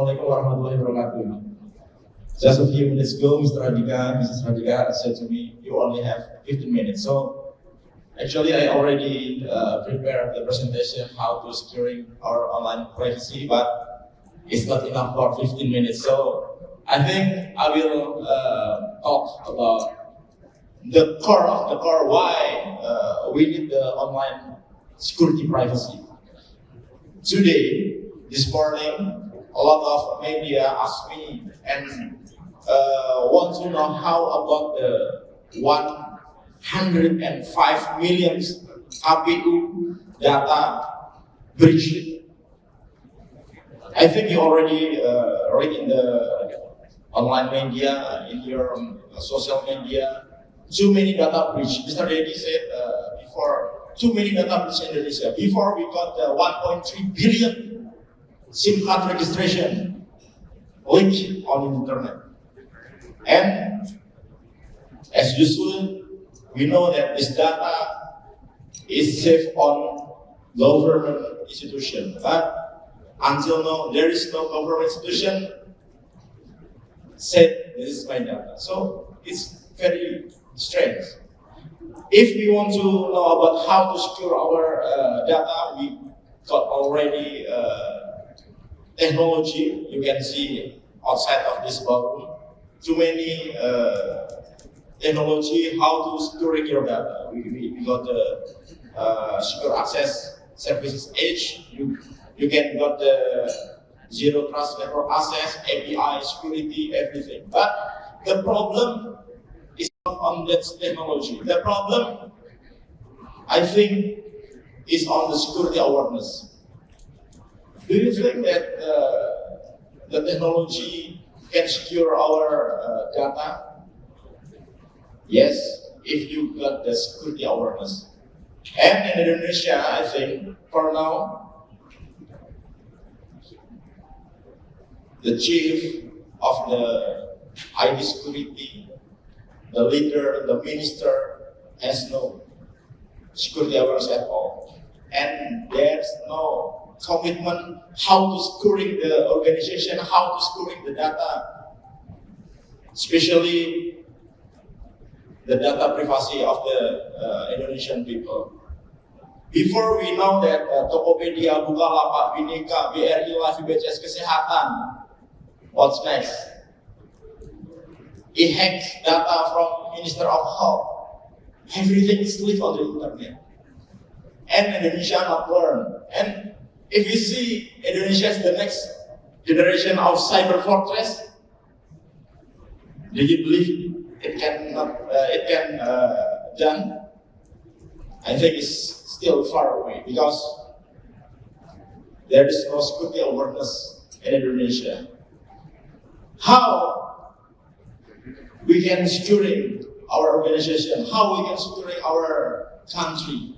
Assalamualaikum warahmatullahi wabarakatuh. Just a few minutes ago, Mrs. Radhika said to me, you only have 15 minutes. So actually, I already prepared the presentation how to securing our online privacy, but it's not enough for 15 minutes. So I think I will talk about the core of the core why we need the online security privacy. Today, this morning, a lot of media asked me and want to know how about the 105 million KPU data breach. I think you already read in the online media, in your social media, too many data breach. Mr. Reddy said before, too many data breach in Indonesia. Before we got the 1.3 billion SIM card registration leak on the internet. And as usual, we know that this data is safe on government institution. But until now, there is no government institution said this is my data. So it's very strange. If we want to know about how to secure our data, we got already technology. You can see outside of this ballroom too many technology how to secure your data. We got the secure access services edge. You can got the zero trust network access, API security, everything. But the problem is not on that technology. The problem, I think, is on the security awareness. Do you think that the technology can secure our data? Yes, if you got the security awareness. And in Indonesia, I think, for now, the chief of the ID security, the leader, the minister, has no security awareness at all. And there's no commitment how to securing the organization, how to securing the data, especially the data privacy of the Indonesian people. Before we know that Tokopedia, Bukalapak, Bhinneka, BRI Life, BPJS Kesehatan, what's next? It hacks data from Minister of Health. Everything is leaked on the internet. And Indonesia not learn. And if you see Indonesia as the next generation of cyber fortress, do you believe it can done? I think it's still far away because there is no security awareness in Indonesia. How we can securing our organization? How we can securing our country?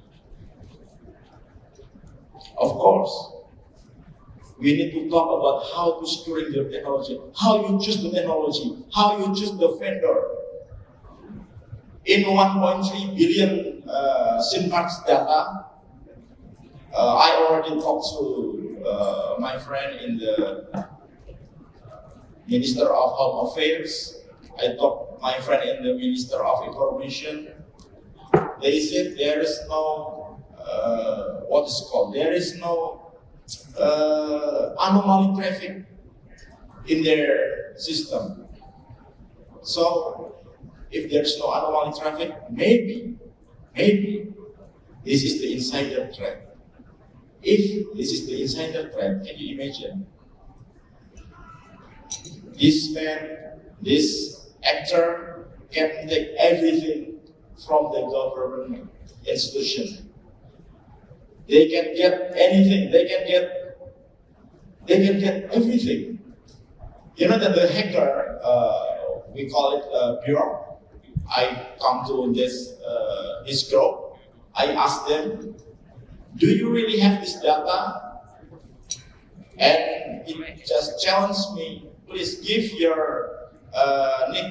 Of course, we need to talk about how to securing the technology, how you choose the technology, how you choose the vendor. In 1.3 billion SIM cards data, I already talked to my friend in the Minister of Home Affairs. I talked to my friend in the Minister of Information. They said there is no what is called? There is no anomaly traffic in their system. So, if there is no anomaly traffic, maybe this is the insider threat. If this is the insider threat, can you imagine? This man, this actor can take everything from the government institution. They can get anything. They can get everything. You know that the hacker, we call it bureau. I come to this group. I ask them, do you really have this data? And it just challenged me. Please give your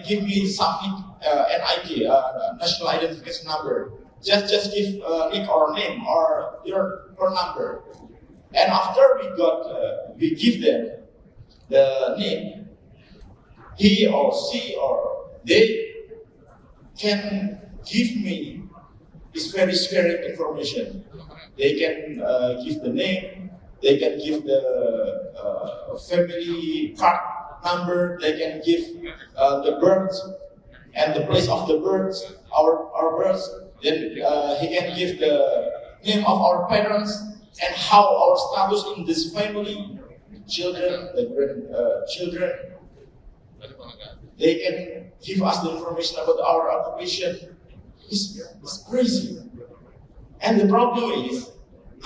give me something, NID, national identification number. Just give nick or name or your phone number. And after we give them, the name, he or she or they can give me this very scary information. They can give the name, they can give the family card number, they can give the birth and the place of the birth, our birth. Then he can give the name of our parents and how our status in this family, children, the grandchildren. They can give us the information about our occupation. It's crazy. And the problem is,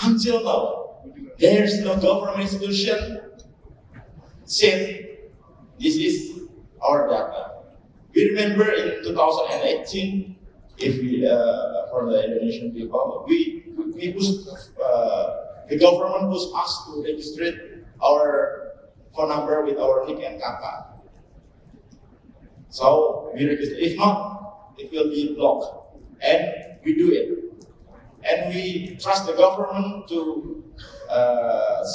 until now, there's no government institution said this is our data. We remember in 2018, if we, for the Indonesian people, we pushed, the government pushed us to register our phone number with our NIC and KK. So we register. If not, it will be blocked. And we do it. And we trust the government to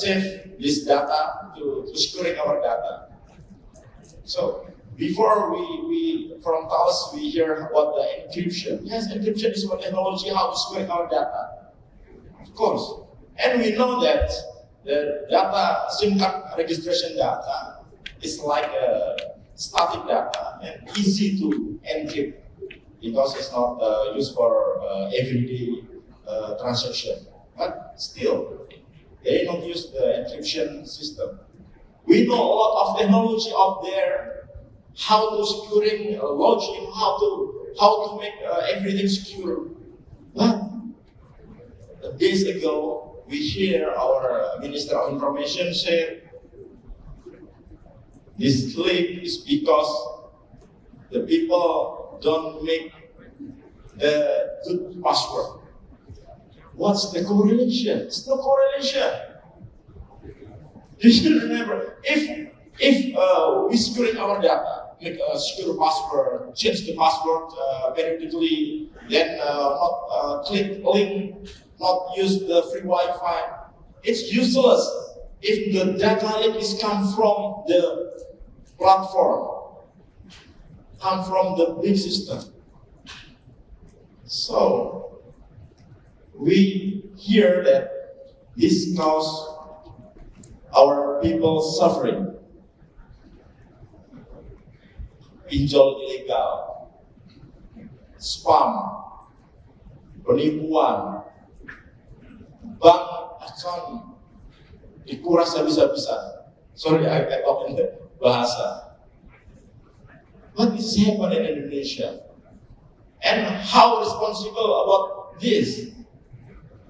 save this data, to securing our data. So before we from Taos, we hear about the encryption. Yes, encryption is one technology how to secure our data. Of course. And we know that the data, SIM card registration data, is like a static data and easy to encrypt because it's not used for everyday transaction. But still, they don't use the encryption system. We know a lot of technology out there, how to securing login, how to make everything secure. But days ago, we hear our Minister of Information say this clip is because the people don't make the good password. What's the correlation? There's no correlation. You should remember, if we securing our data, make a secure password, change the password periodically, then not click link, not use the free Wi-Fi, it's useless if the data link is come from the platform, come from the big system. So we hear that this causes our people suffering. Pinjol ilegal, spam, penipuan, bank account dikuras habis-habisan. Sorry, I talk in the bahasa. What is happening in Indonesia? And how responsible about this?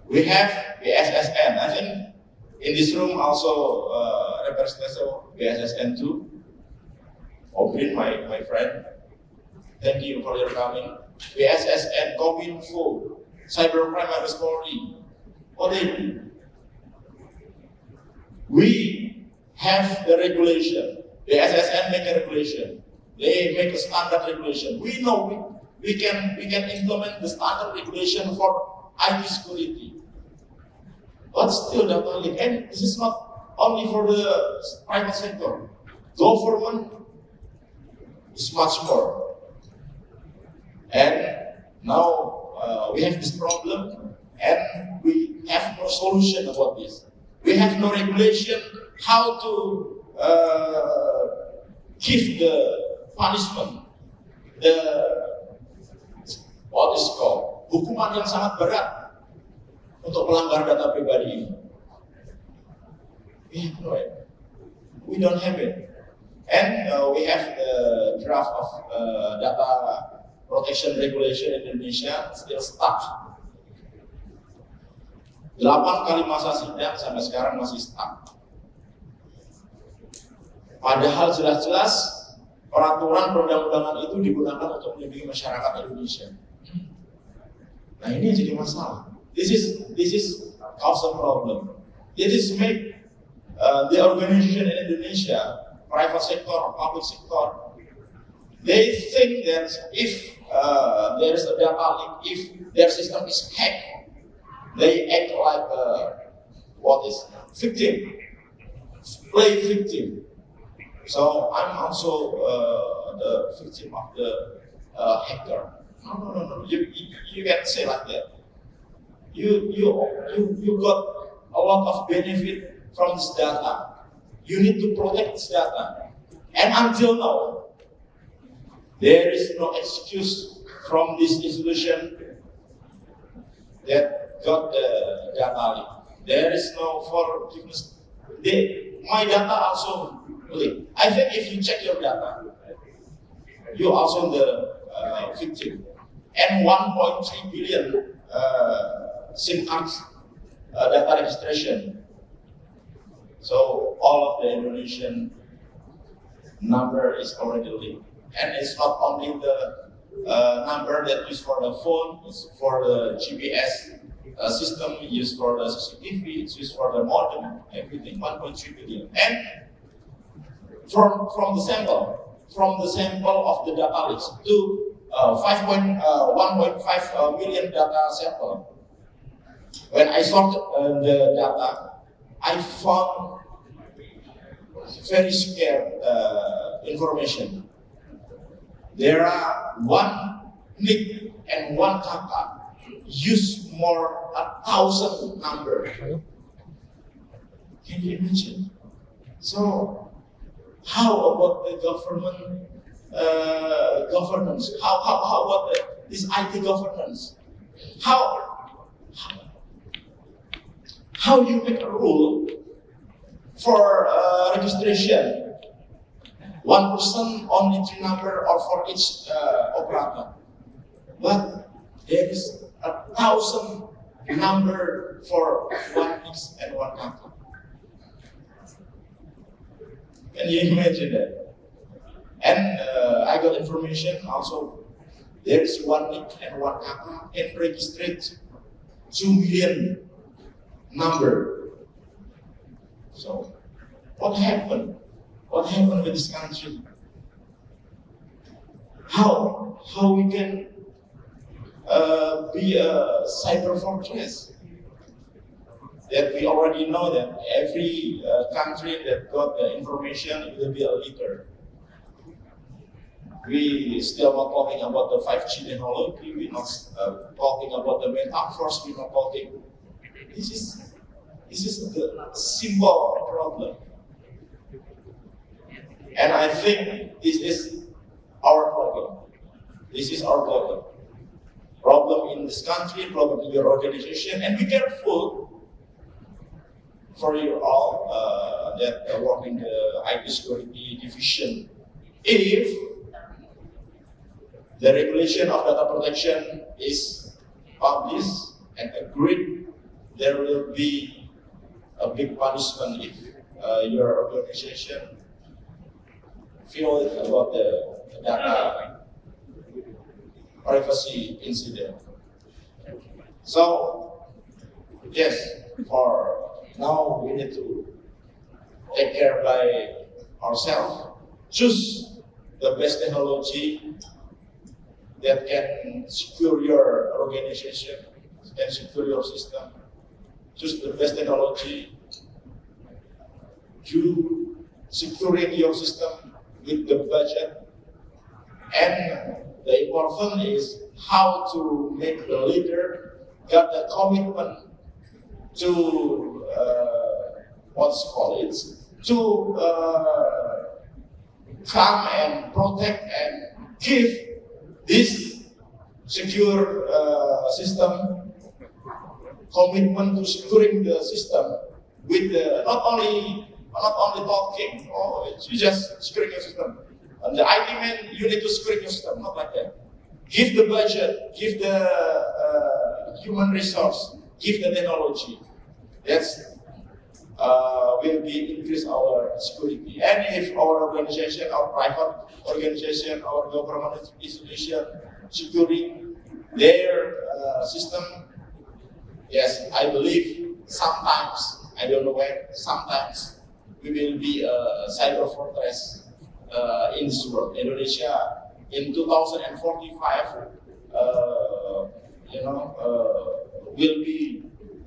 We have BSSN. I think in this room also representative of BSSN too. Obrin, my friend. Thank you for your coming. BSSN, Kominfo, Cybercrime Mabes Polri. What they do? We have the regulation. BSSN make a regulation. They make a standard regulation. We know we can implement the standard regulation for IT security. But still data leak. And this is not only for the private sector. Government is much more. And now we have this problem and we have no solution about this. We have no regulation how to give the punishment, what is called, hukuman yang sangat berat untuk pelanggar data pribadi ini. We don't have it. And we have the draft of data protection regulation in Indonesia still stuck. 8 kali masa sidang sampai sekarang masih stuck. Padahal jelas-jelas peraturan perundang-undangan itu digunakan untuk melindungi masyarakat Indonesia. Nah ini jadi masalah. This is cause a problem. This is make the organization in Indonesia, private sector, public sector, they think that if there is a data leak, if their system is hacked, they act like victim, play victim. So I'm also the victim of the hacker. No. You can say like that. You got a lot of benefit from this data. You need to protect this data. And until now, there is no excuse from this institution that got the data leak. There is no forgiveness. My data also leak. I think if you check your data, you also the victim. And 1.3 billion SIM cards data registration. So all of the Indonesian number is already linked. And it's not only the number that used for the phone, it's for the GPS system, used for the CCTV, it's used for the modem, everything, 1.3 billion. And from the sample of the data leaks to 1.5 million data sample. When I sorted the data, I found very scary information. There are one NIC and one KK use more 1,000 numbers. Can you imagine? So, how about the government governance? How about this IT governance? How you make a rule for registration? One person only 3 number or for each operator. But there is 1,000 number for one X and one KK. Can you imagine that? And I got information also. There is one NIC and one KK and registered 2 million number. So, what happened? What happened with this country? How we can be a cyber fortress? That we already know that every country that got the information will be a leader. We still not talking about the 5G technology. We're not talking about the metaverse. We're not talking. This is the simple problem. And I think this is our problem. This is our problem. Problem in this country, problem in your organization, and be careful for you all that work in the IT security division. If the regulation of data protection is published and agreed, there will be a big punishment if your organization feel about the data privacy incident. So, yes, for now we need to take care by ourselves. Choose the best technology that can secure your organization, can secure your system. Choose the best technology. You securing your system with the budget, and the important is how to make the leader got the commitment to to come and protect and give this secure system, commitment to securing the system with the not only talking, you just securing your system. And the IT man, you need to secure your system, not like that. Give the budget, give the human resource, give the technology. That's will be increase our security. And if our organization, our private organization, our government institution securing their system, yes, I believe sometimes, I don't know when, sometimes we will be a cyber fortress in this world. Indonesia in 2045, will be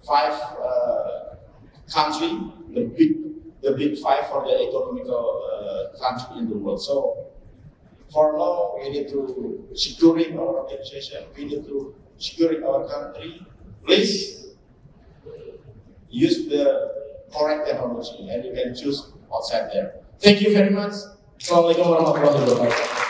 5 country, the big 5 for the economical country in the world. So for now, we need to securing our organization. We need to securing our country. Please use the correct technology, and you can choose outside there. Thank you very much. Assalamualaikum warahmatullahi wabarakatuh.